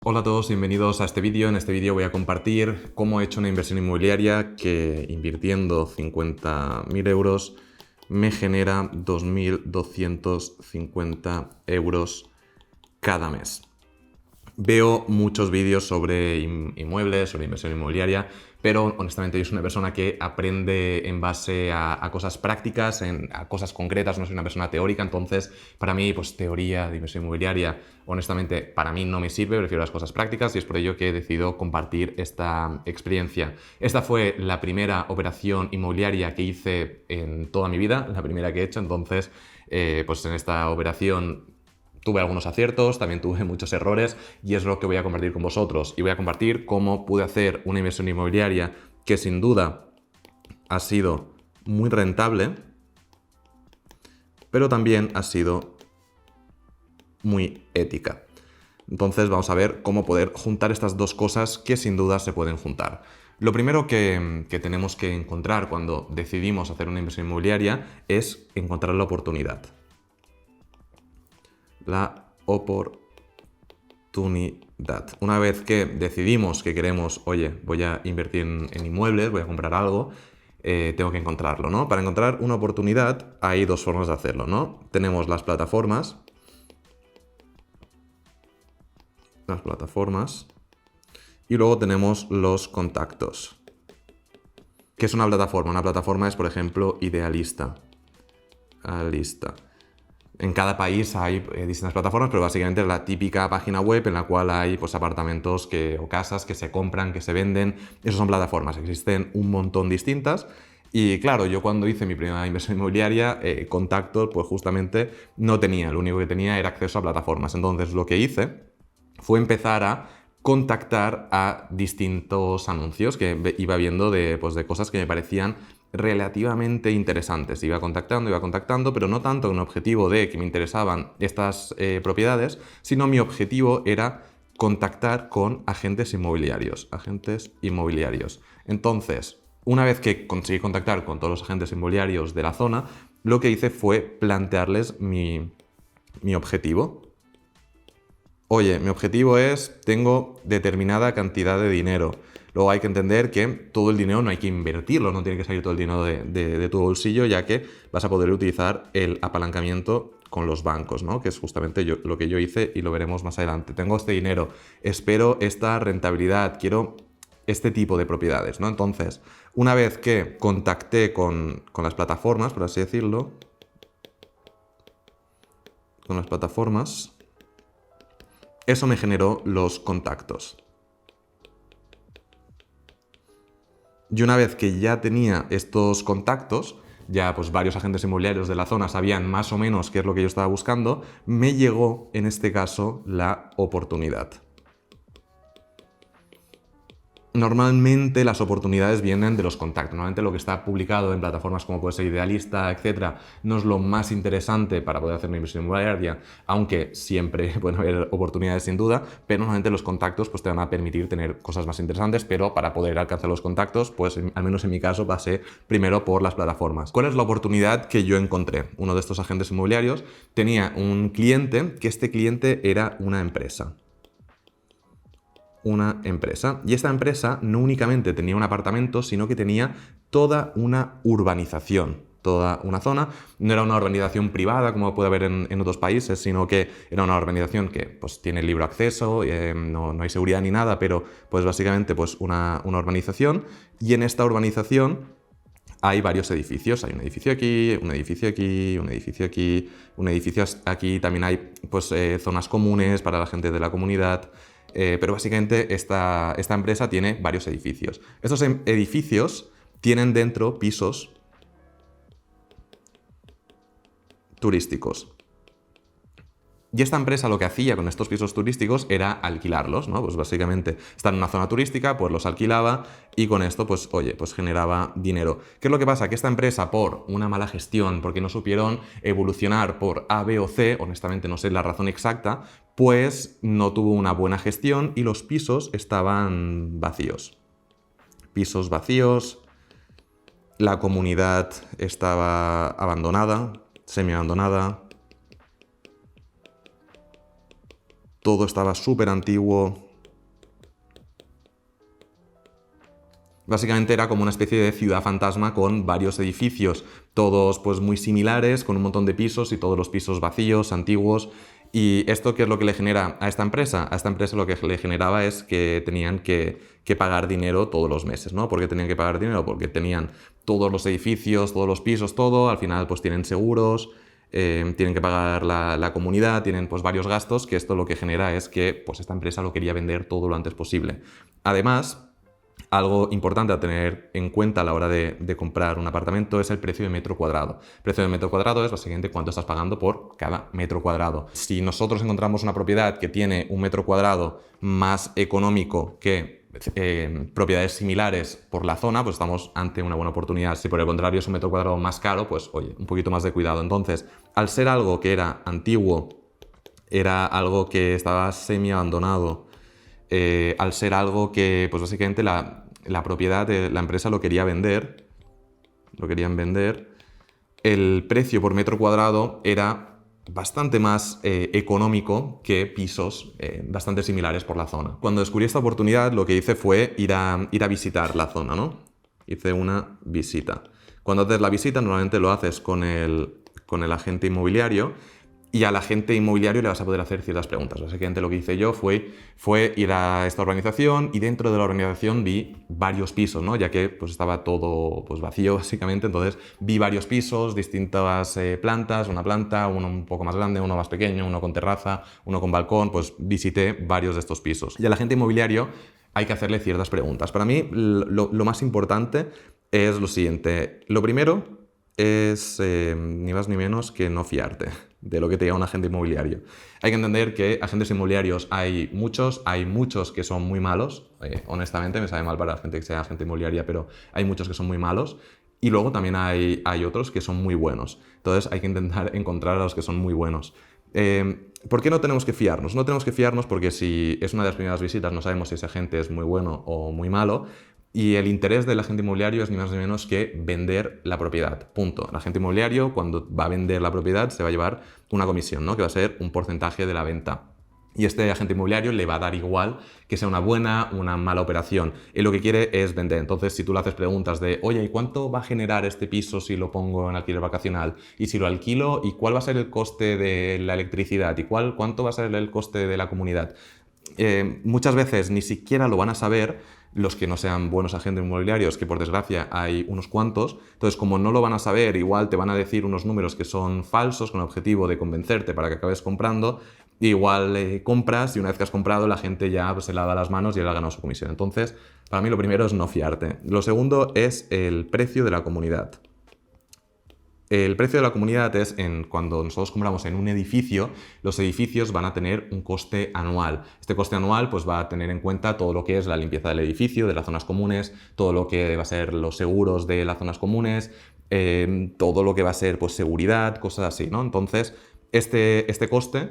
Hola a todos, bienvenidos a este vídeo. En este vídeo voy a compartir cómo he hecho una inversión inmobiliaria que invirtiendo 50.000 euros me genera 2.250 euros cada mes. Veo muchos vídeos sobre inmuebles, sobre inversión inmobiliaria, pero honestamente yo soy una persona que aprende en base a cosas prácticas, a cosas concretas, no soy una persona teórica, entonces para mí pues teoría de inversión inmobiliaria honestamente para mí no me sirve, prefiero las cosas prácticas y es por ello que he decidido compartir esta experiencia. Esta fue la primera operación inmobiliaria que hice en toda mi vida, la primera que he hecho, entonces pues en esta operación tuve algunos aciertos, también tuve muchos errores y es lo que voy a compartir con vosotros. Y voy a compartir cómo pude hacer una inversión inmobiliaria que sin duda ha sido muy rentable, pero también ha sido muy ética. Entonces vamos a ver cómo poder juntar estas dos cosas que sin duda se pueden juntar. Lo primero que tenemos que encontrar cuando decidimos hacer una inversión inmobiliaria es encontrar la oportunidad. La oportunidad. Una vez que decidimos que queremos, oye, voy a invertir en inmuebles, voy a comprar algo, tengo que encontrarlo, ¿no? Para encontrar una oportunidad hay dos formas de hacerlo, ¿no? Tenemos las plataformas, y luego tenemos los contactos. ¿Qué es una plataforma? Una plataforma es, por ejemplo, Idealista. En cada país hay distintas plataformas, pero básicamente es la típica página web en la cual hay pues, apartamentos o casas que se compran, que se venden. Esas son plataformas, existen un montón distintas. Y claro, yo cuando hice mi primera inversión inmobiliaria, contactos, pues justamente no tenía. Lo único que tenía era acceso a plataformas. Entonces lo que hice fue empezar a contactar a distintos anuncios que iba viendo de cosas que me parecían relativamente interesantes. Iba contactando, pero no tanto con el objetivo de que me interesaban estas propiedades, sino mi objetivo era contactar con agentes inmobiliarios. Entonces, una vez que conseguí contactar con todos los agentes inmobiliarios de la zona, lo que hice fue plantearles mi objetivo. Oye, mi objetivo es, tengo determinada cantidad de dinero. Luego hay que entender que todo el dinero no hay que invertirlo, no tiene que salir todo el dinero de tu bolsillo, ya que vas a poder utilizar el apalancamiento con los bancos, ¿no? Que es justamente lo que yo hice y lo veremos más adelante. Tengo este dinero, espero esta rentabilidad, quiero este tipo de propiedades, ¿no? Entonces, una vez que contacté con las plataformas, por así decirlo, eso me generó los contactos. Y una vez que ya tenía estos contactos, ya pues varios agentes inmobiliarios de la zona sabían más o menos qué es lo que yo estaba buscando, me llegó en este caso la oportunidad. Normalmente las oportunidades vienen de los contactos. Normalmente lo que está publicado en plataformas como puede ser Idealista, etcétera, no es lo más interesante para poder hacer una inversión inmobiliaria, aunque siempre pueden haber oportunidades sin duda, pero normalmente los contactos pues, te van a permitir tener cosas más interesantes, pero para poder alcanzar los contactos, pues al menos en mi caso pasé primero por las plataformas. ¿Cuál es la oportunidad que yo encontré? Uno de estos agentes inmobiliarios tenía un cliente, que este cliente era una empresa. Y esta empresa no únicamente tenía un apartamento, sino que tenía toda una urbanización, toda una zona. No era una urbanización privada como puede haber en otros países, sino que era una urbanización que pues, tiene libre acceso, no hay seguridad ni nada, pero pues básicamente pues, una urbanización. Y en esta urbanización hay varios edificios. Hay un edificio aquí, un edificio aquí, un edificio aquí, un edificio aquí. También hay pues, zonas comunes para la gente de la comunidad. Pero básicamente esta empresa tiene varios edificios. Estos edificios tienen dentro pisos turísticos. Y esta empresa lo que hacía con estos pisos turísticos era alquilarlos, ¿no? Pues básicamente están en una zona turística, pues los alquilaba y con esto, pues oye, pues generaba dinero. ¿Qué es lo que pasa? Que esta empresa, por una mala gestión, porque no supieron evolucionar por A, B o C, honestamente no sé la razón exacta, pues no tuvo una buena gestión y los pisos estaban vacíos. Pisos vacíos, la comunidad estaba abandonada, semi-abandonada. Todo estaba súper antiguo, Básicamente era como una especie de ciudad fantasma con varios edificios, todos pues muy similares, con un montón de pisos y todos los pisos vacíos, antiguos. ¿Y esto qué es lo que le genera a esta empresa? A esta empresa lo que le generaba es que tenían que pagar dinero todos los meses, ¿no? ¿Por qué tenían que pagar dinero? Porque tenían todos los edificios, todos los pisos, todo, al final pues tienen seguros, tienen que pagar la comunidad, tienen pues varios gastos, que esto lo que genera es que pues esta empresa lo quería vender todo lo antes posible. Además, algo importante a tener en cuenta a la hora de comprar un apartamento es el precio de metro cuadrado. El precio de metro cuadrado es básicamente cuánto estás pagando por cada metro cuadrado. Si nosotros encontramos una propiedad que tiene un metro cuadrado más económico que propiedades similares por la zona, pues estamos ante una buena oportunidad. Si por el contrario es un metro cuadrado más caro, pues oye, un poquito más de cuidado. Entonces, al ser algo que era antiguo, era algo que estaba semi abandonado, al ser algo que pues básicamente la propiedad de la empresa lo querían vender, el precio por metro cuadrado era bastante más económico que pisos bastante similares por la zona. Cuando descubrí esta oportunidad, lo que hice fue ir a visitar la zona, ¿no? Hice una visita. Cuando haces la visita, normalmente lo haces con el agente inmobiliario, y al agente inmobiliario le vas a poder hacer ciertas preguntas. Básicamente lo que hice yo fue ir a esta urbanización, y dentro de la urbanización vi varios pisos, ¿no? Ya que pues estaba todo pues vacío básicamente, entonces vi varios pisos, distintas plantas, una planta, uno un poco más grande, uno más pequeño, uno con terraza, uno con balcón, pues visité varios de estos pisos. Y al agente inmobiliario hay que hacerle ciertas preguntas. Para mí lo más importante es lo siguiente. Lo primero es ni más ni menos que no fiarte de lo que te diga un agente inmobiliario. Hay que entender que agentes inmobiliarios hay muchos que son muy malos. Honestamente, me sabe mal para la gente que sea agente inmobiliaria, pero hay muchos que son muy malos. Y luego también hay otros que son muy buenos. Entonces hay que intentar encontrar a los que son muy buenos. ¿Por qué no tenemos que fiarnos? No tenemos que fiarnos porque si es una de las primeras visitas no sabemos si ese agente es muy bueno o muy malo. Y el interés del agente inmobiliario es ni más ni menos que vender la propiedad. Punto. El agente inmobiliario, cuando va a vender la propiedad, se va a llevar una comisión, ¿no? Que va a ser un porcentaje de la venta. Y este agente inmobiliario le va a dar igual que sea una buena o una mala operación. Él lo que quiere es vender. Entonces, si tú le haces preguntas de, oye, ¿y cuánto va a generar este piso si lo pongo en alquiler vacacional? ¿Y si lo alquilo? ¿Y cuál va a ser el coste de la electricidad? ¿Y cuánto va a ser el coste de la comunidad? Muchas veces ni siquiera lo van a saber los que no sean buenos agentes inmobiliarios, que por desgracia hay unos cuantos. Entonces, como no lo van a saber, igual te van a decir unos números que son falsos con el objetivo de convencerte para que acabes comprando. Igual compras, y una vez que has comprado, la gente ya pues, se lava las manos y él ha ganado su comisión. Entonces, para mí lo primero es no fiarte. Lo segundo es el precio de la comunidad. El precio de la comunidad es cuando nosotros compramos en un edificio, los edificios van a tener un coste anual. Este coste anual pues, va a tener en cuenta todo lo que es la limpieza del edificio, de las zonas comunes, todo lo que va a ser los seguros de las zonas comunes, todo lo que va a ser pues, seguridad, cosas así, ¿no? Entonces, este coste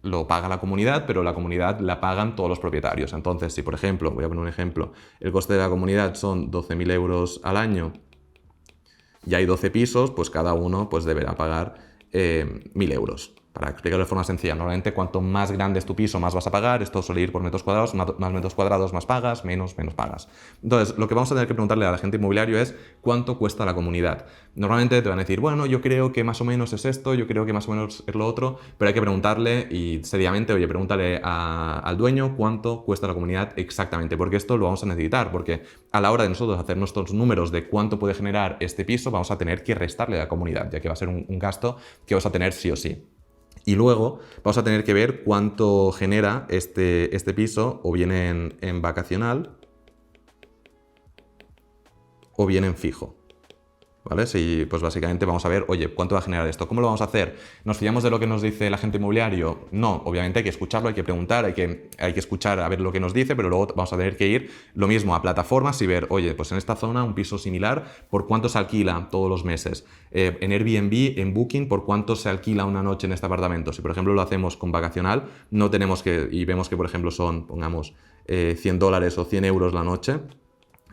lo paga la comunidad, pero la comunidad la pagan todos los propietarios. Entonces, si por ejemplo, voy a poner un ejemplo, el coste de la comunidad son 12.000 euros al año, y hay 12 pisos, pues cada uno pues, deberá pagar 1.000 euros. Para explicarlo de forma sencilla, normalmente cuanto más grande es tu piso, más vas a pagar. Esto suele ir por metros cuadrados, más metros cuadrados, más pagas, menos pagas. Entonces, lo que vamos a tener que preguntarle al agente inmobiliario es cuánto cuesta la comunidad. Normalmente te van a decir, bueno, yo creo que más o menos es esto, yo creo que más o menos es lo otro, pero hay que preguntarle y seriamente, oye, pregúntale al dueño cuánto cuesta la comunidad exactamente, porque esto lo vamos a necesitar, porque a la hora de nosotros hacer nuestros números de cuánto puede generar este piso, vamos a tener que restarle a la comunidad, ya que va a ser un gasto que vas a tener sí o sí. Y luego vamos a tener que ver cuánto genera este piso, o bien en vacacional, o bien en fijo. ¿Vale? Si, pues básicamente vamos a ver, oye, ¿cuánto va a generar esto? ¿Cómo lo vamos a hacer? ¿Nos fiamos de lo que nos dice el agente inmobiliario? No, obviamente hay que escucharlo, hay que preguntar, hay que escuchar a ver lo que nos dice, pero luego vamos a tener que ir lo mismo a plataformas y ver, oye, pues en esta zona un piso similar, ¿por cuánto se alquila todos los meses? En Airbnb, en Booking, ¿por cuánto se alquila una noche en este apartamento? Si por ejemplo lo hacemos con vacacional, no tenemos que, y vemos que por ejemplo son, pongamos, $100 o 100 euros la noche,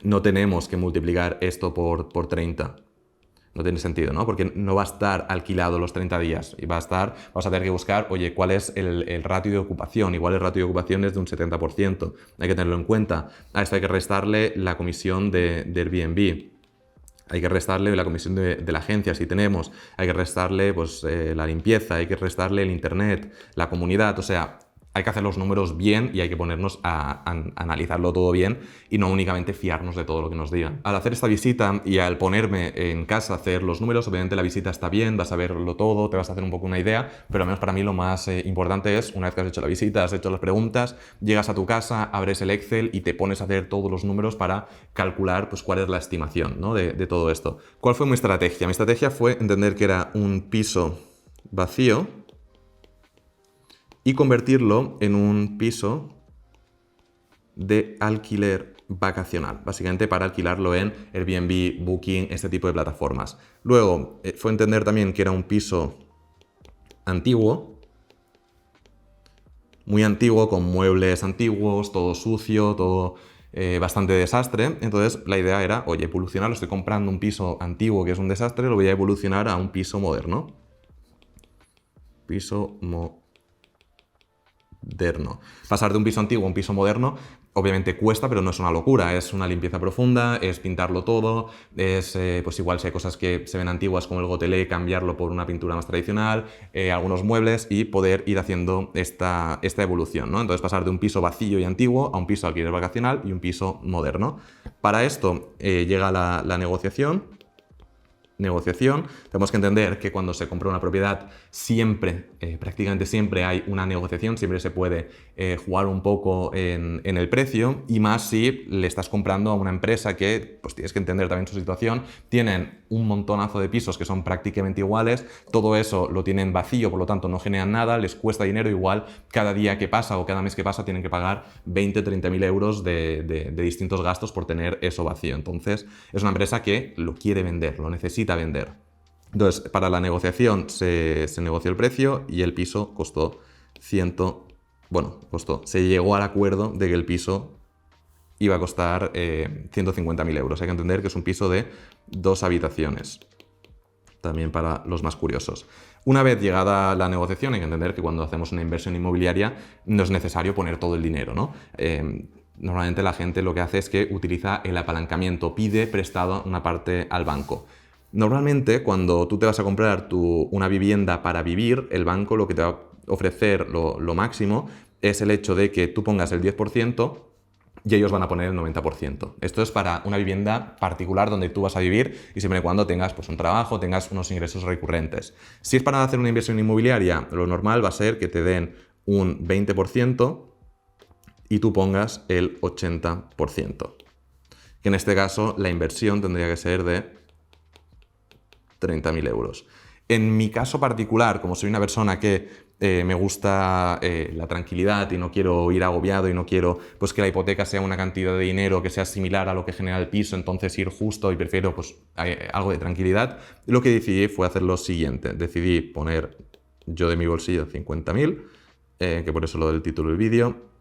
no tenemos que multiplicar esto por 30. No tiene sentido, ¿no? Porque no va a estar alquilado los 30 días y vas a tener que buscar, oye, ¿cuál es el ratio de ocupación? Igual el ratio de ocupación es de un 70%. Hay que tenerlo en cuenta. A esto hay que restarle la comisión de Airbnb. Hay que restarle la comisión de la agencia, si tenemos. Hay que restarle pues, la limpieza, hay que restarle el internet, la comunidad. O sea, hay que hacer los números bien y hay que ponernos a analizarlo todo bien y no únicamente fiarnos de todo lo que nos digan. Al hacer esta visita y al ponerme en casa a hacer los números, obviamente la visita está bien, vas a verlo todo, te vas a hacer un poco una idea, pero al menos para mí lo más importante es, una vez que has hecho la visita, has hecho las preguntas, llegas a tu casa, abres el Excel y te pones a hacer todos los números para calcular pues, cuál es la estimación, ¿no? de todo esto. ¿Cuál fue mi estrategia? Mi estrategia fue entender que era un piso vacío y convertirlo en un piso de alquiler vacacional, básicamente para alquilarlo en Airbnb, Booking, este tipo de plataformas. Luego fue entender también que era un piso antiguo, muy antiguo, con muebles antiguos, todo sucio, todo bastante desastre. Entonces la idea era, oye, evolucionarlo, estoy comprando un piso antiguo que es un desastre, lo voy a evolucionar a un piso moderno. Piso moderno. Pasar de un piso antiguo a un piso moderno obviamente cuesta, pero no es una locura. Es una limpieza profunda, es pintarlo todo, es pues igual si hay cosas que se ven antiguas como el gotelé, cambiarlo por una pintura más tradicional, algunos muebles y poder ir haciendo esta evolución, ¿no? Entonces pasar de un piso vacío y antiguo a un piso alquiler vacacional y un piso moderno. Para esto llega la negociación. Tenemos que entender que cuando se compra una propiedad siempre, prácticamente siempre hay una negociación, siempre se puede jugar un poco en el precio y más si le estás comprando a una empresa que, pues tienes que entender también su situación, tienen un montonazo de pisos que son prácticamente iguales, todo eso lo tienen vacío, por lo tanto no generan nada, les cuesta dinero, igual cada día que pasa o cada mes que pasa tienen que pagar 20-30.000 euros de distintos gastos por tener eso vacío. Entonces es una empresa que lo quiere vender, lo necesita vender. Entonces, para la negociación se negoció el precio y el piso costó se llegó al acuerdo de que el piso iba a costar 150.000 euros. Hay que entender que es un piso de 2 habitaciones. También para los más curiosos. Una vez llegada la negociación, hay que entender que cuando hacemos una inversión inmobiliaria no es necesario poner todo el dinero, ¿no? Normalmente la gente lo que hace es que utiliza el apalancamiento, pide prestado una parte al banco. Normalmente, cuando tú te vas a comprar una vivienda para vivir, el banco lo que te va a ofrecer lo máximo es el hecho de que tú pongas el 10% y ellos van a poner el 90%. Esto es para una vivienda particular donde tú vas a vivir y siempre y cuando tengas pues, un trabajo, tengas unos ingresos recurrentes. Si es para hacer una inversión inmobiliaria, lo normal va a ser que te den un 20% y tú pongas el 80%. Que en este caso la inversión tendría que ser de 30.000 euros. En mi caso particular, como soy una persona que me gusta la tranquilidad y no quiero ir agobiado y no quiero pues, que la hipoteca sea una cantidad de dinero que sea similar a lo que genera el piso, entonces ir justo y prefiero pues, algo de tranquilidad, lo que decidí fue hacer lo siguiente. Decidí poner yo de mi bolsillo 50.000, que por eso lo del título del vídeo,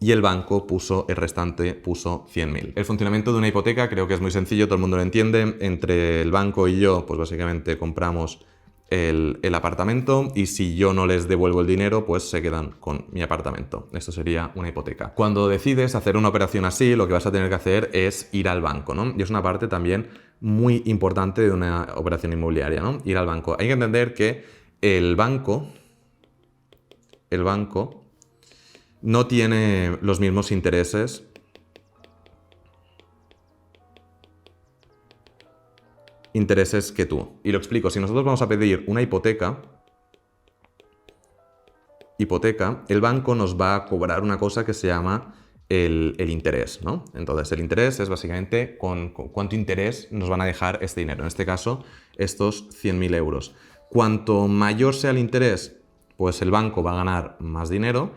y el banco el restante puso 100.000. El funcionamiento de una hipoteca creo que es muy sencillo, todo el mundo lo entiende. Entre el banco y yo, pues básicamente compramos el apartamento y si yo no les devuelvo el dinero, pues se quedan con mi apartamento. Esto sería una hipoteca. Cuando decides hacer una operación así, lo que vas a tener que hacer es ir al banco, ¿no? Y es una parte también muy importante de una operación inmobiliaria, ¿no? Ir al banco. Hay que entender que el banco no tiene los mismos intereses que tú. Y lo explico. Si nosotros vamos a pedir una hipoteca, el banco nos va a cobrar una cosa que se llama el interés, ¿no? Entonces, el interés es básicamente con cuánto interés nos van a dejar este dinero. En este caso, estos 100.000 euros. Cuanto mayor sea el interés, pues el banco va a ganar más dinero.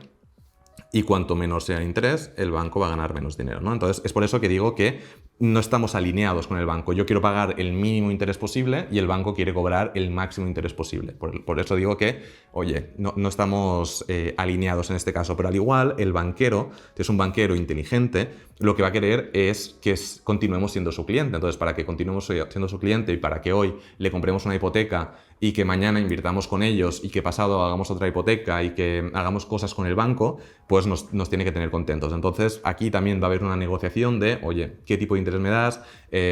y cuanto menor sea el interés, el banco va a ganar menos dinero, ¿no? Entonces, es por eso que digo que no estamos alineados con el banco. Yo quiero pagar el mínimo interés posible y el banco quiere cobrar el máximo interés posible. Por eso digo que, oye, no estamos alineados en este caso. Pero al igual, el banquero, que es un banquero inteligente, lo que va a querer es que continuemos siendo su cliente. Entonces, para que continuemos siendo su cliente y para que hoy le compremos una hipoteca y que mañana invirtamos con ellos y que pasado hagamos otra hipoteca y que hagamos cosas con el banco, pues nos tiene que tener contentos. Entonces, aquí también va a haber una negociación de, oye, ¿qué tipo de interés me das?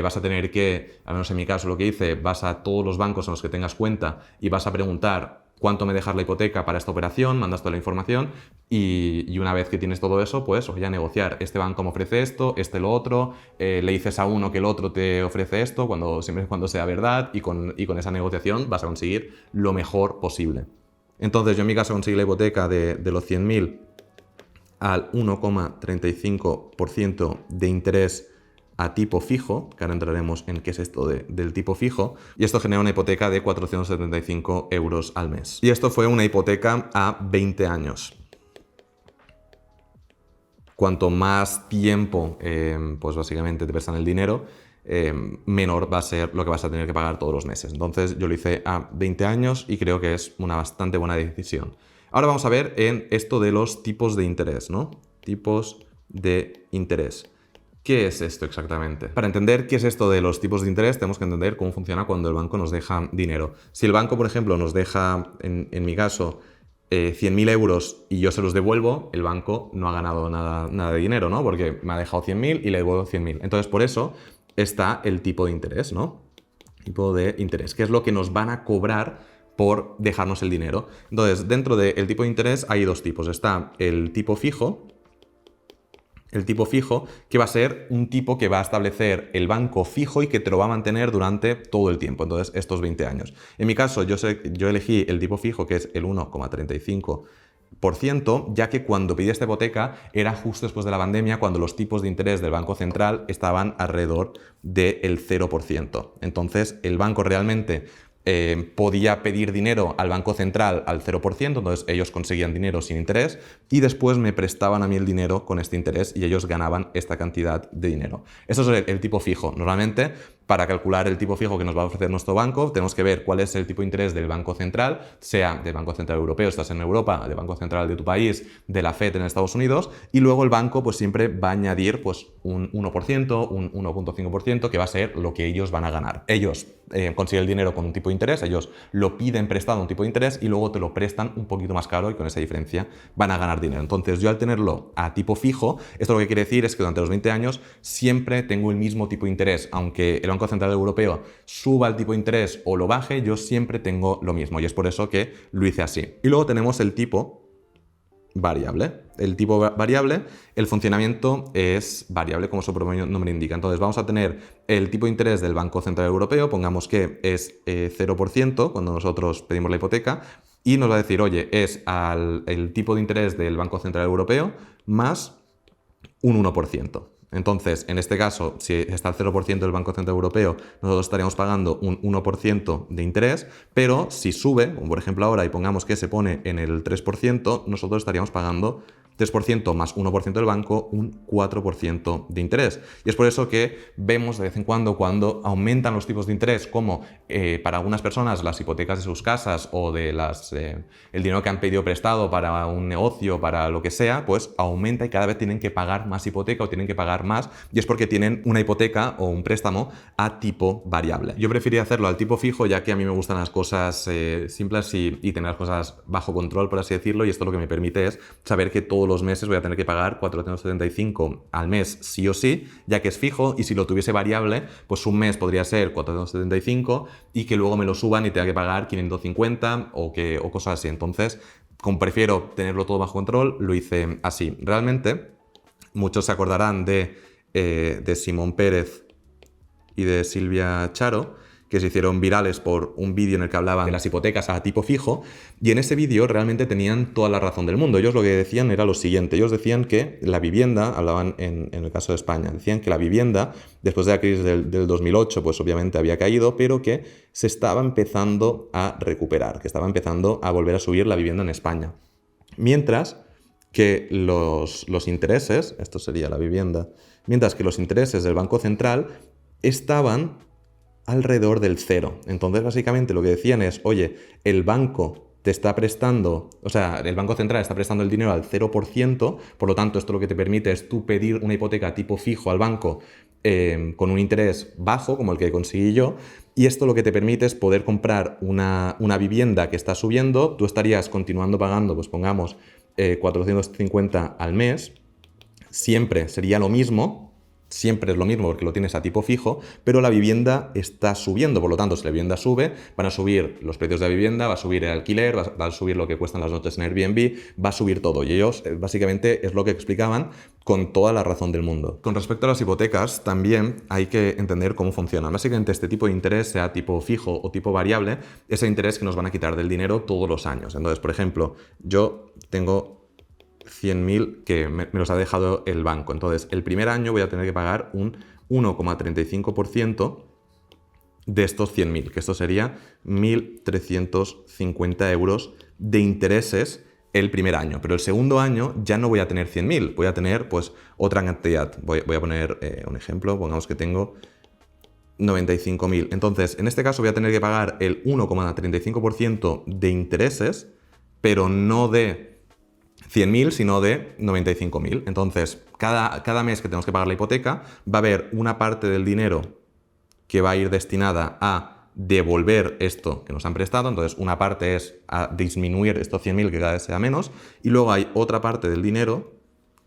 Vas a tener que, al menos en mi caso lo que hice, vas a todos los bancos en los que tengas cuenta y vas a preguntar cuánto me dejas la hipoteca para esta operación, mandas toda la información y una vez que tienes todo eso, pues oye, a negociar. Este banco me ofrece esto, este lo otro, le dices a uno que el otro te ofrece esto, siempre y cuando sea verdad y con esa negociación vas a conseguir lo mejor posible. Entonces yo en mi caso conseguí la hipoteca de los 100.000 al 1,35% de interés a tipo fijo, que ahora entraremos en qué es esto del tipo fijo, y esto genera una hipoteca de 475 euros al mes. Y esto fue una hipoteca a 20 años. Cuanto más tiempo, pues básicamente te prestan el dinero, menor va a ser lo que vas a tener que pagar todos los meses. Entonces yo lo hice a 20 años y creo que es una bastante buena decisión. Ahora vamos a ver en esto de los tipos de interés, ¿no? Tipos de interés. ¿Qué es esto exactamente? Para entender qué es esto de los tipos de interés, tenemos que entender cómo funciona cuando el banco nos deja dinero. Si el banco, por ejemplo, nos deja, en mi caso, 100.000 euros y yo se los devuelvo, el banco no ha ganado nada de dinero, ¿no? Porque me ha dejado 100.000 y le devuelvo 100.000. Entonces, por eso está el tipo de interés, ¿no? Tipo de interés, que es lo que nos van a cobrar por dejarnos el dinero. Entonces, dentro del tipo de interés hay dos tipos. Está el tipo fijo, que va a ser un tipo que va a establecer el banco fijo y que te lo va a mantener durante todo el tiempo, entonces estos 20 años. En mi caso, yo elegí el tipo fijo, que es el 1,35%, ya que cuando pedí esta hipoteca era justo después de la pandemia, cuando los tipos de interés del Banco Central estaban alrededor del 0%. Entonces, el banco realmente podía pedir dinero al Banco Central al 0%, entonces ellos conseguían dinero sin interés y después me prestaban a mí el dinero con este interés y ellos ganaban esta cantidad de dinero. Eso es el tipo fijo. Normalmente, para calcular el tipo fijo que nos va a ofrecer nuestro banco, tenemos que ver cuál es el tipo de interés del Banco Central, sea del Banco Central Europeo, estás en Europa, del Banco Central de tu país, de la FED en Estados Unidos, y luego el banco pues siempre va a añadir pues un 1%, un 1,5%, que va a ser lo que ellos van a ganar. Ellos consiguen el dinero con un tipo de interés, ellos lo piden prestado a un tipo de interés y luego te lo prestan un poquito más caro y con esa diferencia van a ganar dinero. Entonces yo al tenerlo a tipo fijo, esto lo que quiere decir es que durante los 20 años siempre tengo el mismo tipo de interés, aunque el Banco Central Europeo suba el tipo de interés o lo baje, yo siempre tengo lo mismo y es por eso que lo hice así. Y luego tenemos el tipo variable. El tipo variable, el funcionamiento es variable, como su propio nombre indica. Entonces vamos a tener el tipo de interés del Banco Central Europeo, pongamos que es 0% cuando nosotros pedimos la hipoteca, y nos va a decir, oye, es el tipo de interés del Banco Central Europeo más un 1%. Entonces, en este caso, si está al 0% del Banco Central Europeo, nosotros estaríamos pagando un 1% de interés, pero si sube, como por ejemplo ahora, y pongamos que se pone en el 3%, nosotros estaríamos pagando 3% más 1% del banco, un 4% de interés. Y es por eso que vemos de vez en cuando aumentan los tipos de interés, como para algunas personas las hipotecas de sus casas o de el dinero que han pedido prestado para un negocio, para lo que sea, pues aumenta y cada vez tienen que pagar más hipoteca o tienen que pagar más, y es porque tienen una hipoteca o un préstamo a tipo variable. Yo preferí hacerlo al tipo fijo, ya que a mí me gustan las cosas simples y tener las cosas bajo control, por así decirlo, y esto lo que me permite es saber que todos los meses voy a tener que pagar 475 al mes sí o sí, ya que es fijo, y si lo tuviese variable, pues un mes podría ser 475 y que luego me lo suban y tenga que pagar 550 o cosas así. Entonces, como prefiero tenerlo todo bajo control, lo hice así. Realmente, muchos se acordarán de Simón Pérez y de Silvia Charo, que se hicieron virales por un vídeo en el que hablaban de las hipotecas a tipo fijo, y en ese vídeo realmente tenían toda la razón del mundo. Ellos lo que decían era lo siguiente: ellos decían que la vivienda, hablaban en el caso de España, decían que la vivienda, después de la crisis del 2008, pues obviamente había caído, pero que se estaba empezando a recuperar, que estaba empezando a volver a subir la vivienda en España. Mientras que los intereses, esto sería la vivienda, mientras que los intereses del Banco Central estaban alrededor del 0. Entonces, básicamente lo que decían es, oye, el banco te está prestando, o sea, el Banco Central está prestando el dinero al 0%, por lo tanto, esto lo que te permite es tú pedir una hipoteca tipo fijo al banco con un interés bajo, como el que conseguí yo, y esto lo que te permite es poder comprar una vivienda que está subiendo, tú estarías continuando pagando, pues pongamos, 450 al mes, siempre sería lo mismo, siempre es lo mismo porque lo tienes a tipo fijo, pero la vivienda está subiendo, por lo tanto, si la vivienda sube, van a subir los precios de la vivienda, va a subir el alquiler, va a subir lo que cuestan las noches en Airbnb, va a subir todo. Y ellos, básicamente, es lo que explicaban con toda la razón del mundo. Con respecto a las hipotecas, también hay que entender cómo funcionan. Básicamente, este tipo de interés, sea tipo fijo o tipo variable, es el interés que nos van a quitar del dinero todos los años. Entonces, por ejemplo, yo tengo 100.000 que me los ha dejado el banco. Entonces, el primer año voy a tener que pagar un 1,35% de estos 100.000, que esto sería 1.350 euros de intereses el primer año. Pero el segundo año ya no voy a tener 100.000, voy a tener pues otra cantidad. Voy a poner un ejemplo, pongamos que tengo 95.000. Entonces, en este caso voy a tener que pagar el 1,35% de intereses, pero no de 100.000, sino de 95.000. Entonces, cada mes que tenemos que pagar la hipoteca, va a haber una parte del dinero que va a ir destinada a devolver esto que nos han prestado. Entonces, una parte es a disminuir estos 100.000 que cada vez sea menos, y luego hay otra parte del dinero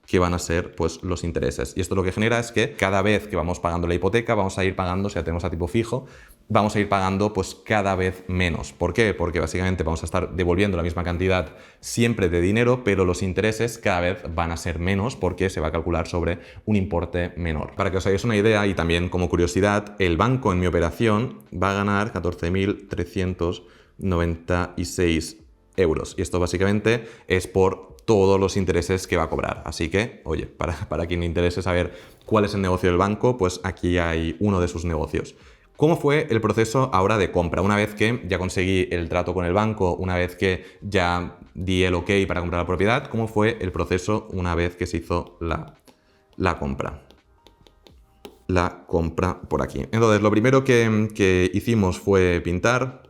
que van a ser pues los intereses. Y esto lo que genera es que cada vez que vamos pagando la hipoteca, vamos a ir pagando, si la tenemos a tipo fijo, vamos a ir pagando pues cada vez menos. ¿Por qué? Porque básicamente vamos a estar devolviendo la misma cantidad siempre de dinero, pero los intereses cada vez van a ser menos porque se va a calcular sobre un importe menor. Para que os hagáis una idea, y también como curiosidad, el banco en mi operación va a ganar 14.396 euros. Y esto básicamente es por todos los intereses que va a cobrar. Así que, oye, para quien le interese saber cuál es el negocio del banco, pues aquí hay uno de sus negocios. ¿Cómo fue el proceso ahora de compra? Una vez que ya conseguí el trato con el banco, una vez que ya di el ok para comprar la propiedad, ¿cómo fue el proceso una vez que se hizo la compra? La compra por aquí. Entonces, lo primero que hicimos fue pintar,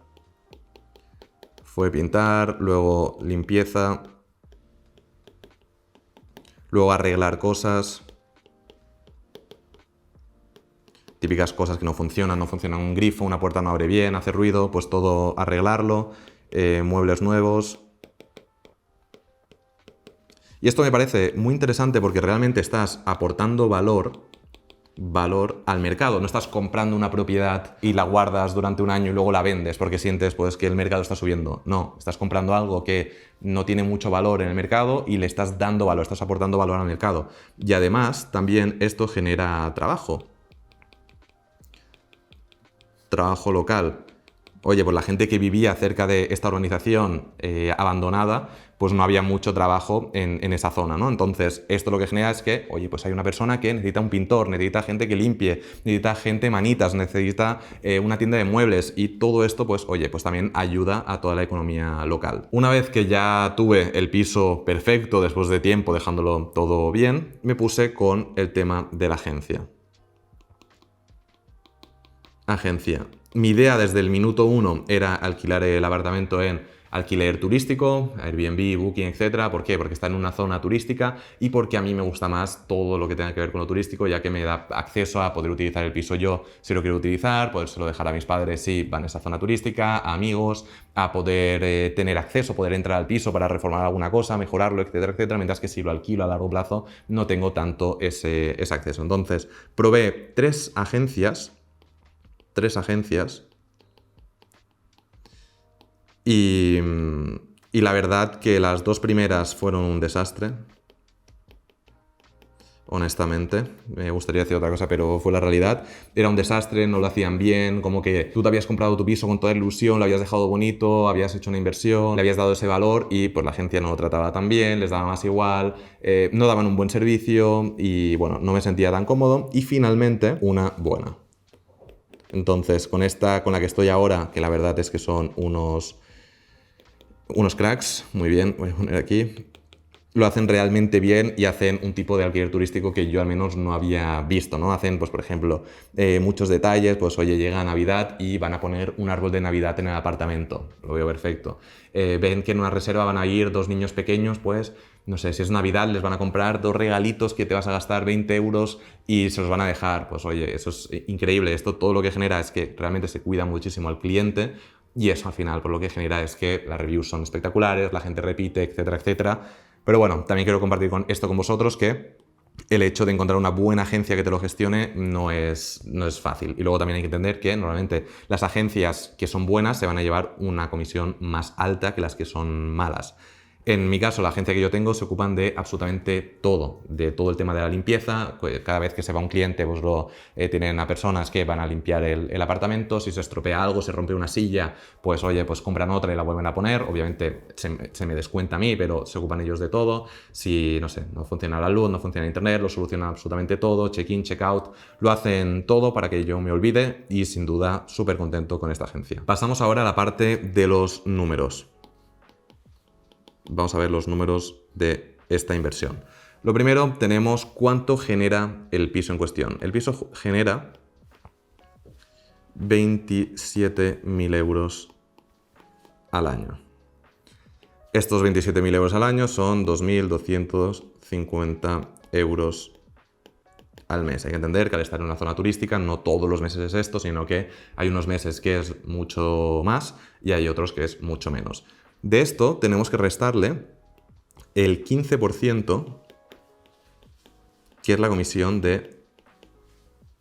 luego limpieza, luego arreglar cosas, típicas cosas que no funciona un grifo, una puerta no abre bien, hace ruido, pues todo arreglarlo, muebles nuevos. Y esto me parece muy interesante porque realmente estás aportando valor al mercado. No estás comprando una propiedad y la guardas durante un año y luego la vendes porque sientes pues, que el mercado está subiendo. No, estás comprando algo que no tiene mucho valor en el mercado y le estás dando valor, estás aportando valor al mercado. Y además también esto genera trabajo local. Oye, pues la gente que vivía cerca de esta urbanización abandonada, pues no había mucho trabajo en esa zona, ¿no? Entonces, esto lo que genera es que, oye, pues hay una persona que necesita un pintor, necesita gente que limpie, necesita gente manitas, necesita una tienda de muebles, y todo esto, pues, oye, pues también ayuda a toda la economía local. Una vez que ya tuve el piso perfecto, después de tiempo dejándolo todo bien, me puse con el tema de la agencia. Mi idea desde el minuto 1 era alquilar el apartamento en alquiler turístico, Airbnb, Booking, etc. ¿Por qué? Porque está en una zona turística y porque a mí me gusta más todo lo que tenga que ver con lo turístico, ya que me da acceso a poder utilizar el piso yo si lo quiero utilizar, podérselo dejar a mis padres si van a esa zona turística, a amigos, a poder tener acceso, poder entrar al piso para reformar alguna cosa, mejorarlo, etcétera, etcétera, mientras que si lo alquilo a largo plazo no tengo tanto ese acceso. Entonces, probé tres agencias y la verdad que las dos primeras fueron un desastre. Honestamente, me gustaría decir otra cosa, pero fue la realidad. Era un desastre, no lo hacían bien, como que tú te habías comprado tu piso con toda ilusión, lo habías dejado bonito, habías hecho una inversión, le habías dado ese valor y pues la agencia no lo trataba tan bien, les daba más igual, no daban un buen servicio y bueno, no me sentía tan cómodo. Y finalmente, una buena. Entonces, con la que estoy ahora, que la verdad es que son unos cracks, muy bien, voy a poner aquí, lo hacen realmente bien y hacen un tipo de alquiler turístico que yo al menos no había visto, ¿no? Hacen, pues por ejemplo, muchos detalles, pues oye, llega Navidad y van a poner un árbol de Navidad en el apartamento, lo veo perfecto. Ven que en una reserva van a ir dos niños pequeños, pues, no sé, si es Navidad les van a comprar dos regalitos que te vas a gastar 20 euros y se los van a dejar, pues oye, eso es increíble, esto todo lo que genera es que realmente se cuida muchísimo al cliente y eso al final por lo que genera es que las reviews son espectaculares, la gente repite, etcétera, etcétera. Pero bueno, también quiero compartir esto con vosotros que el hecho de encontrar una buena agencia que te lo gestione no es fácil. Y luego también hay que entender que normalmente las agencias que son buenas se van a llevar una comisión más alta que las que son malas. En mi caso, la agencia que yo tengo se ocupan de absolutamente todo, de todo el tema de la limpieza. Cada vez que se va un cliente, pues tienen a personas que van a limpiar el apartamento. Si se estropea algo, se rompe una silla, pues oye, pues compran otra y la vuelven a poner. Obviamente se me descuenta a mí, pero se ocupan ellos de todo. Si, no sé, no funciona la luz, no funciona internet, lo solucionan absolutamente todo. Check-in, check-out, lo hacen todo para que yo me olvide y sin duda súper contento con esta agencia. Pasamos ahora a la parte de los números. Vamos a ver los números de esta inversión. Lo primero, tenemos cuánto genera el piso en cuestión. El piso genera 27.000 euros al año. Estos 27.000 euros al año son 2.250 euros al mes. Hay que entender que al estar en una zona turística no todos los meses es esto, sino que hay unos meses que es mucho más y hay otros que es mucho menos. De esto tenemos que restarle el 15%, que es la comisión de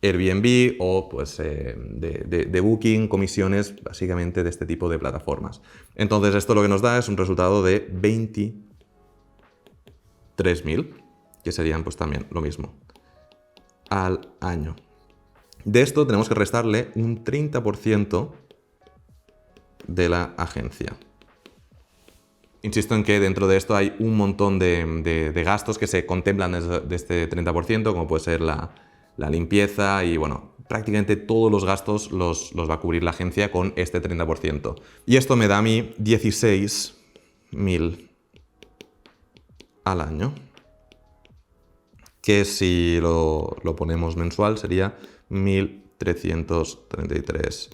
Airbnb o pues, de Booking, comisiones básicamente de este tipo de plataformas. Entonces esto lo que nos da es un resultado de 23.000, que serían pues también lo mismo, al año. De esto tenemos que restarle un 30% de la agencia. Insisto en que dentro de esto hay un montón de gastos que se contemplan de este 30%, como puede ser la limpieza y, bueno, prácticamente todos los gastos los va a cubrir la agencia con este 30%. Y esto me da a mí 16.000 al año, que si lo ponemos mensual sería 1.333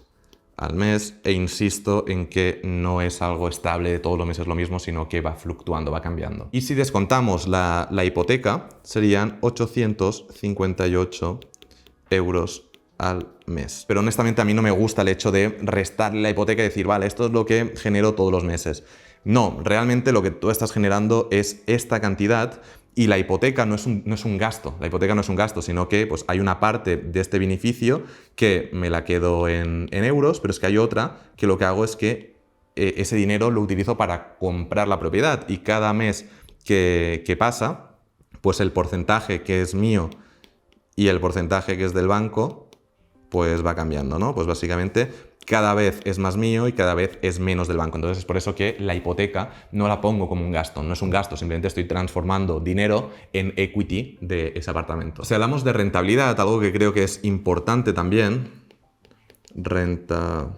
al mes, e insisto en que no es algo estable de todos los meses lo mismo, sino que va fluctuando, va cambiando. Y si descontamos la hipoteca, serían 858 euros al mes. Pero honestamente a mí no me gusta el hecho de restarle la hipoteca y decir, vale, esto es lo que genero todos los meses. No, realmente lo que tú estás generando es esta cantidad. Y la hipoteca no es un gasto, la hipoteca no es un gasto, sino que pues, hay una parte de este beneficio que me la quedo en euros, pero es que hay otra que lo que hago es que ese dinero lo utilizo para comprar la propiedad y cada mes que pasa, pues el porcentaje que es mío y el porcentaje que es del banco, pues va cambiando, ¿no? Pues básicamente cada vez es más mío y cada vez es menos del banco. Entonces es por eso que la hipoteca no la pongo como un gasto. No es un gasto, simplemente estoy transformando dinero en equity de ese apartamento. Si hablamos de rentabilidad, algo que creo que es importante también, rentabilidad.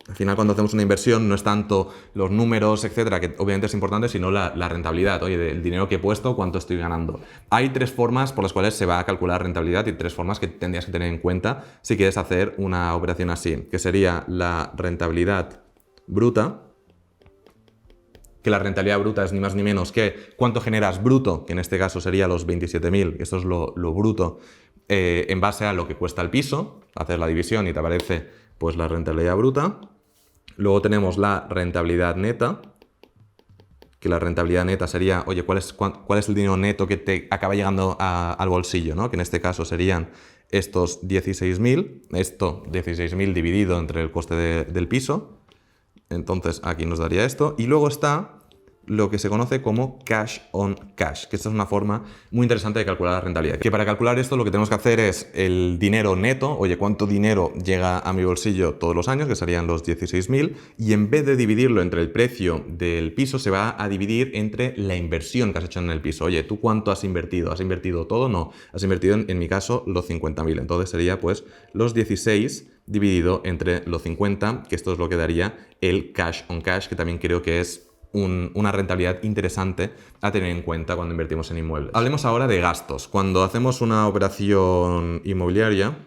Al final, cuando hacemos una inversión, no es tanto los números, etcétera, que obviamente es importante, sino la rentabilidad. Oye, del dinero que he puesto, ¿cuánto estoy ganando? Hay tres formas por las cuales se va a calcular rentabilidad y tres formas que tendrías que tener en cuenta si quieres hacer una operación así, que sería la rentabilidad bruta, que la rentabilidad bruta es ni más ni menos que cuánto generas bruto, que en este caso sería los 27.000, que esto es lo bruto, en base a lo que cuesta el piso, hacer la división y te aparece pues la rentabilidad bruta. Luego tenemos la rentabilidad neta, que la rentabilidad neta sería, oye, ¿cuál es el dinero neto que te acaba llegando al bolsillo, ¿no? Que en este caso serían estos 16.000, esto 16.000 dividido entre el coste del piso. Entonces aquí nos daría esto. Y luego está lo que se conoce como cash on cash, que esta es una forma muy interesante de calcular la rentabilidad. Que para calcular esto lo que tenemos que hacer es el dinero neto, oye, cuánto dinero llega a mi bolsillo todos los años, que serían los 16.000, y en vez de dividirlo entre el precio del piso, se va a dividir entre la inversión que has hecho en el piso. Oye, ¿tú cuánto has invertido? ¿Has invertido todo? No, has invertido en mi caso los 50.000. Entonces sería pues los 16 dividido entre los 50, que esto es lo que daría el cash on cash, que también creo que es una rentabilidad interesante a tener en cuenta cuando invertimos en inmuebles. Hablemos ahora de gastos. Cuando hacemos una operación inmobiliaria,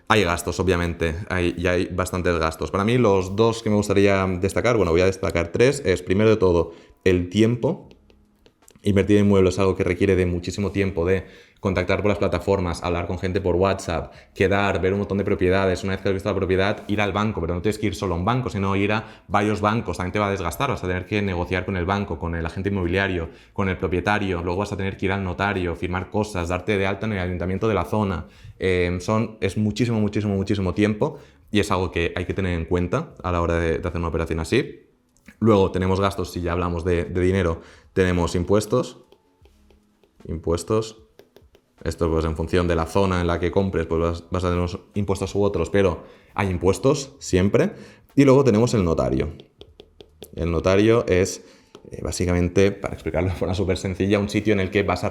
hay gastos, obviamente, y hay bastantes gastos. Para mí, los dos que me gustaría destacar, bueno, voy a destacar tres, es primero de todo el tiempo. Invertir en inmuebles es algo que requiere de muchísimo tiempo, de contactar por las plataformas, hablar con gente por WhatsApp, quedar, ver un montón de propiedades. Una vez que has visto la propiedad, ir al banco, pero no tienes que ir solo a un banco, sino ir a varios bancos. También te va a desgastar, vas a tener que negociar con el banco, con el agente inmobiliario, con el propietario, luego vas a tener que ir al notario, firmar cosas, darte de alta en el ayuntamiento de la zona. Es muchísimo tiempo y es algo que hay que tener en cuenta a la hora de hacer una operación así. Luego tenemos gastos, si ya hablamos de dinero, tenemos impuestos. Esto pues en función de la zona en la que compres, pues vas a tener unos impuestos u otros, pero hay impuestos siempre. Y luego tenemos el notario. El notario es básicamente, para explicarlo de forma súper sencilla, un sitio en el que se va a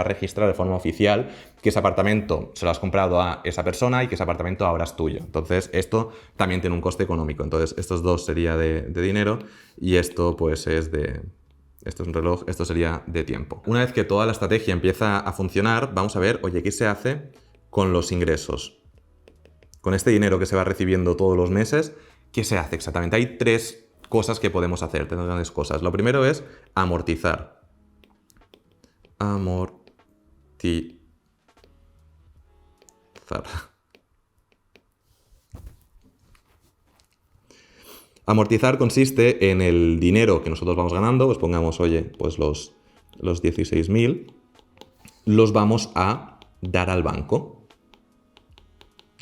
registrar de forma oficial que ese apartamento se lo has comprado a esa persona y que ese apartamento ahora es tuyo. Entonces, esto también tiene un coste económico. Entonces, estos dos sería de dinero y esto pues es de... Esto es un reloj, esto sería de tiempo. Una vez que toda la estrategia empieza a funcionar, vamos a ver, oye, ¿qué se hace con los ingresos? Con este dinero que se va recibiendo todos los meses, ¿qué se hace exactamente? Hay tres cosas que podemos hacer, tres grandes cosas. Lo primero es amortizar. Amortizar consiste en el dinero que nosotros vamos ganando, pues pongamos, oye, pues los 16.000, los vamos a dar al banco.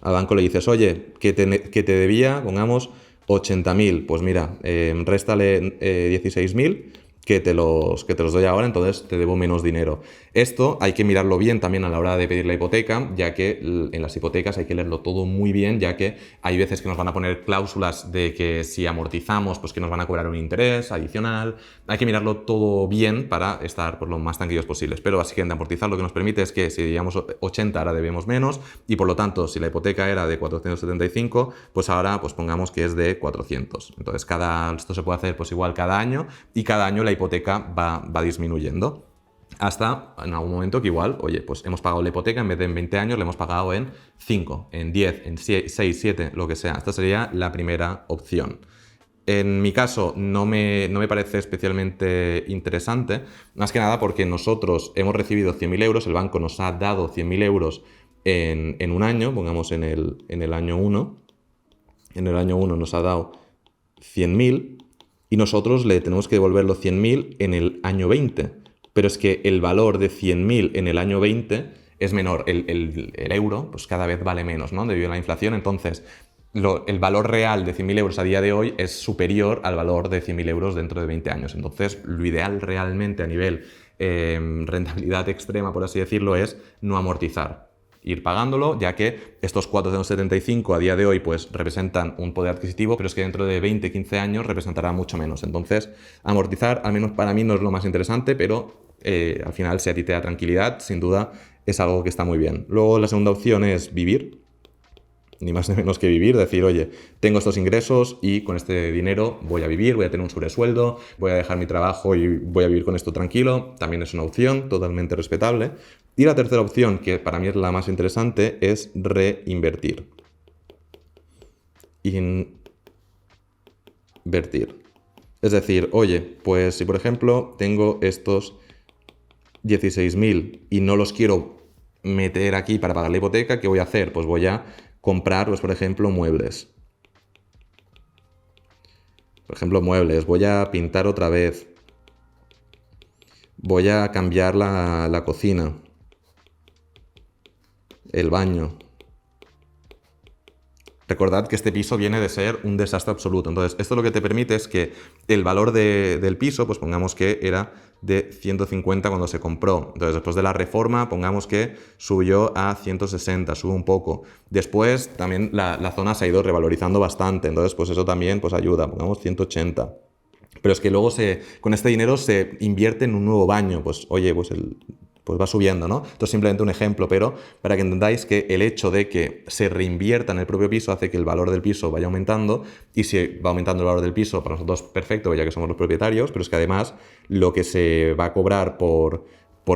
Al banco le dices, oye, que te debía, pongamos, 80.000, pues mira, réstale 16.000 que te los doy ahora, entonces te debo menos dinero. Esto hay que mirarlo bien también a la hora de pedir la hipoteca, ya que en las hipotecas hay que leerlo todo muy bien, ya que hay veces que nos van a poner cláusulas de que si amortizamos, pues que nos van a cobrar un interés adicional. Hay que mirarlo todo bien para estar por lo más tranquilos posibles. Pero básicamente amortizar lo que nos permite es que si debíamos 80, ahora debemos menos, y por lo tanto, si la hipoteca era de 475, pues ahora pues pongamos que es de 400. Entonces esto se puede hacer pues igual cada año, y cada año la hipoteca va disminuyendo. Hasta en algún momento que igual, oye, pues hemos pagado la hipoteca, en vez de en 20 años, le hemos pagado en 5, en 10, en 6, 7, lo que sea. Esta sería la primera opción. En mi caso no me parece especialmente interesante, más que nada porque nosotros hemos recibido 100.000 euros, el banco nos ha dado 100.000 euros en un año, pongamos en el año 1. En el año 1 nos ha dado 100.000 y nosotros le tenemos que devolver los 100.000 en el año 20. Pero es que el valor de 100.000 en el año 20 es menor. El euro pues cada vez vale menos, ¿no? Debido a la inflación. Entonces, el valor real de 100.000 euros a día de hoy es superior al valor de 100.000 euros dentro de 20 años. Entonces, lo ideal realmente a nivel rentabilidad extrema, por así decirlo, es no amortizar. Ir pagándolo, ya que estos 475 a día de hoy pues representan un poder adquisitivo, pero es que dentro de 20, 15 años representará mucho menos. Entonces, amortizar, al menos para mí, no es lo más interesante, pero al final, si a ti te da tranquilidad, sin duda es algo que está muy bien. Luego, la segunda opción es vivir. Ni más ni menos que vivir, decir, oye, tengo estos ingresos y con este dinero voy a vivir, voy a tener un sobresueldo, voy a dejar mi trabajo y voy a vivir con esto tranquilo. También es una opción totalmente respetable. Y la tercera opción, que para mí es la más interesante, es reinvertir. Es decir, oye, pues si por ejemplo tengo estos 16.000 y no los quiero meter aquí para pagar la hipoteca, ¿qué voy a hacer? Pues voy a comprar, pues por ejemplo, muebles. Voy a pintar otra vez. Voy a cambiar la cocina. El baño. Recordad que este piso viene de ser un desastre absoluto. Entonces, esto lo que te permite es que el valor del piso, pues pongamos que era de 150 cuando se compró. Entonces, después de la reforma, pongamos que subió a 160, sube un poco. Después, también la zona se ha ido revalorizando bastante. Entonces, pues eso también pues ayuda. Pongamos 180. Pero es que luego con este dinero se invierte en un nuevo baño. Pues, oye, pues pues va subiendo, ¿no? Esto es simplemente un ejemplo, pero para que entendáis que el hecho de que se reinvierta en el propio piso hace que el valor del piso vaya aumentando, y si va aumentando el valor del piso, para nosotros perfecto, ya que somos los propietarios, pero es que además lo que se va a cobrar por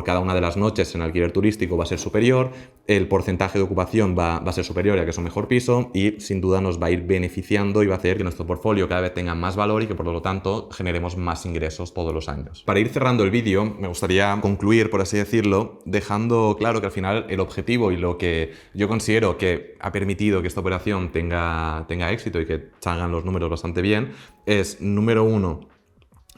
cada una de las noches en alquiler turístico va a ser superior, el porcentaje de ocupación va a ser superior ya que es un mejor piso, y sin duda nos va a ir beneficiando y va a hacer que nuestro portfolio cada vez tenga más valor y que por lo tanto generemos más ingresos todos los años. Para ir cerrando el vídeo, me gustaría concluir, por así decirlo, dejando claro que al final el objetivo y lo que yo considero que ha permitido que esta operación tenga éxito y que salgan los números bastante bien es, número uno,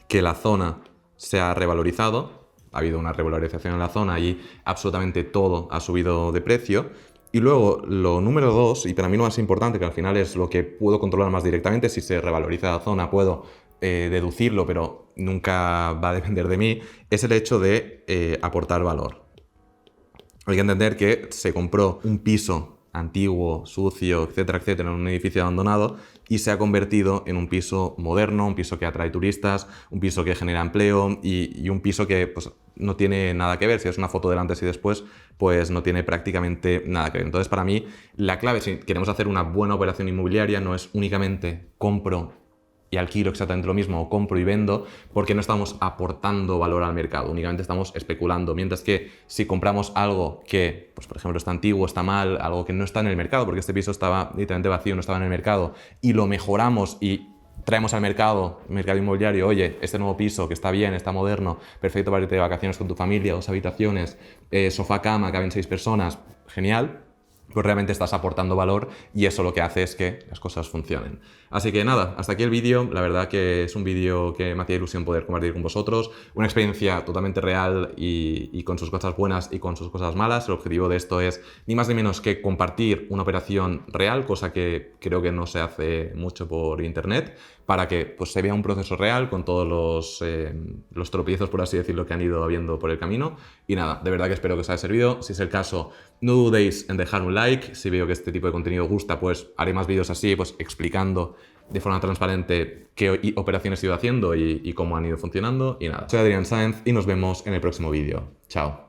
que la zona se ha revalorizado. Ha habido una revalorización en la zona y absolutamente todo ha subido de precio. Y luego, lo número dos, y para mí lo más importante, que al final es lo que puedo controlar más directamente, si se revaloriza la zona puedo deducirlo, pero nunca va a depender de mí, es el hecho de aportar valor. Hay que entender que se compró un piso antiguo, sucio, etcétera, etcétera, en un edificio abandonado y se ha convertido en un piso moderno, un piso que atrae turistas, un piso que genera empleo y un piso que pues, no tiene nada que ver. Si es una foto del antes y después, pues no tiene prácticamente nada que ver. Entonces, para mí, la clave, si queremos hacer una buena operación inmobiliaria, no es únicamente compro y alquilo exactamente lo mismo, o compro y vendo, porque no estamos aportando valor al mercado, únicamente estamos especulando. Mientras que si compramos algo que, pues por ejemplo, está antiguo, está mal, algo que no está en el mercado, porque este piso estaba literalmente vacío, no estaba en el mercado, y lo mejoramos y traemos al mercado inmobiliario, oye, este nuevo piso que está bien, está moderno, perfecto para irte de vacaciones con tu familia, 2 habitaciones, sofá, cama, caben 6 personas, genial, pues realmente estás aportando valor y eso lo que hace es que las cosas funcionen. Así que nada, hasta aquí el vídeo. La verdad que es un vídeo que me hacía ilusión poder compartir con vosotros. Una experiencia totalmente real y con sus cosas buenas y con sus cosas malas. El objetivo de esto es ni más ni menos que compartir una operación real, cosa que creo que no se hace mucho por internet, para que pues, se vea un proceso real con todos los tropiezos, por así decirlo, que han ido habiendo por el camino. Y nada, de verdad que espero que os haya servido. Si es el caso, no dudéis en dejar un like. Si veo que este tipo de contenido os gusta, pues haré más vídeos así, pues explicando de forma transparente qué operaciones he ido haciendo y cómo han ido funcionando. Y nada, soy Adrián Sáenz y nos vemos en el próximo vídeo. Chao.